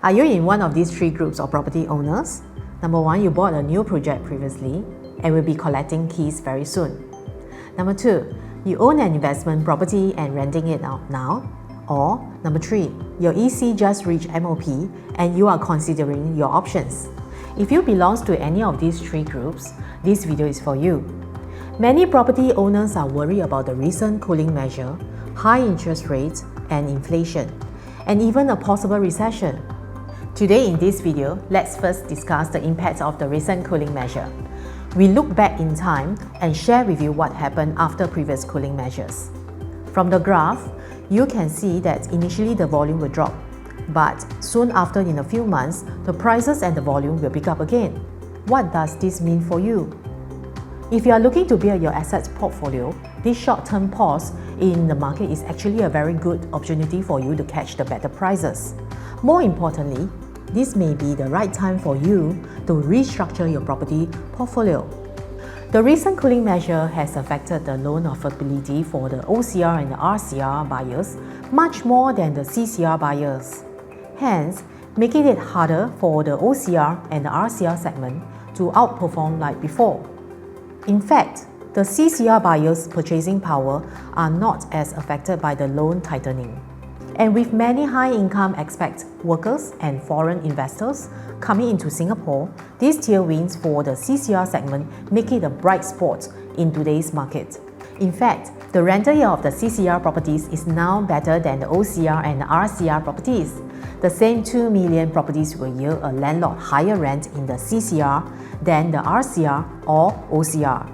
Are you in one of these three groups of property owners? Number one, you bought a new project previously and will be collecting keys very soon. Number two, you own an investment property and renting it out now. Or number three, your EC just reached MOP and you are considering your options. If you belong to any of these three groups, this video is for you. Many property owners are worried about the recent cooling measure, high interest rates and inflation, and even a possible recession. Today in this video, let's first discuss the impact of the recent cooling measure. We look back in time and share with you what happened after previous cooling measures. From the graph, you can see that initially the volume will drop, but soon after, in a few months, the prices and the volume will pick up again. What does this mean for you? If you are looking to build your assets portfolio, this short-term pause in the market is actually a very good opportunity for you to catch the better prices. More importantly, this may be the right time for you to restructure your property portfolio. The recent cooling measure has affected the loan affordability for the OCR and the RCR buyers much more than the CCR buyers, hence making it harder for the OCR and the RCR segment to outperform like before. In fact, the CCR buyers' purchasing power are not as affected by the loan tightening. And with many high-income expat workers and foreign investors coming into Singapore, these tailwinds for the CCR segment make it a bright spot in today's market. In fact, the rental yield of the CCR properties is now better than the OCR and the RCR properties. The same 2 million properties will yield a landlord higher rent in the CCR than the RCR or OCR.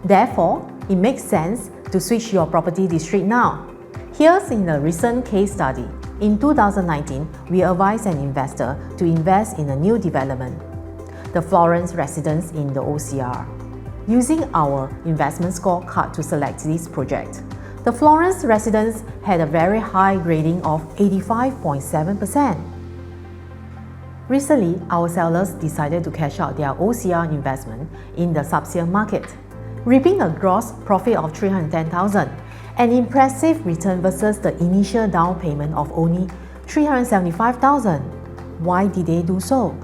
Therefore, it makes sense to switch your property district now. Here's in a recent case study. In 2019, we advised an investor to invest in a new development, the Florence residence in the OCR. Using our investment scorecard to select this project, the Florence residence had a very high grading of 85.7%. Recently, our sellers decided to cash out their OCR investment in the sub-sale market, reaping a gross profit of $310,000. An impressive return versus the initial down payment of only $375,000. Why did they do so?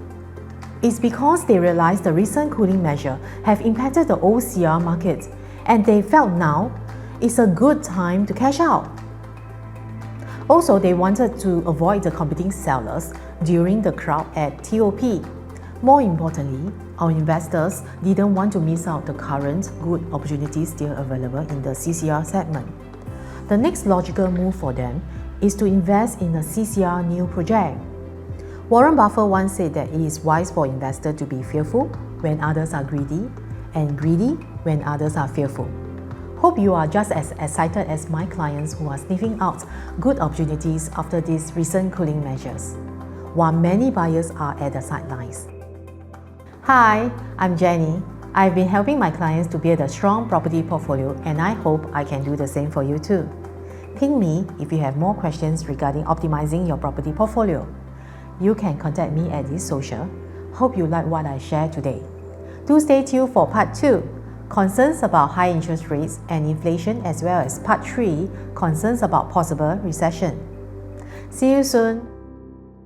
It's because they realized the recent cooling measure have impacted the OCR market and they felt now is a good time to cash out. Also, they wanted to avoid the competing sellers during the crowd at TOP. More importantly, our investors didn't want to miss out the current good opportunities still available in the CCR segment. The next logical move for them is to invest in a CCR new project. Warren Buffett once said that it is wise for investors to be fearful when others are greedy and greedy when others are fearful. Hope you are just as excited as my clients who are sniffing out good opportunities after these recent cooling measures, while many buyers are at the sidelines. Hi, I'm Jenny. I've been helping my clients to build a strong property portfolio and I hope I can do the same for you too. Ping me if you have more questions regarding optimizing your property portfolio. You can contact me at this social. Hope you like what I shared today. Do stay tuned for part 2, concerns about high interest rates and inflation, as well as part 3, concerns about possible recession. See you soon.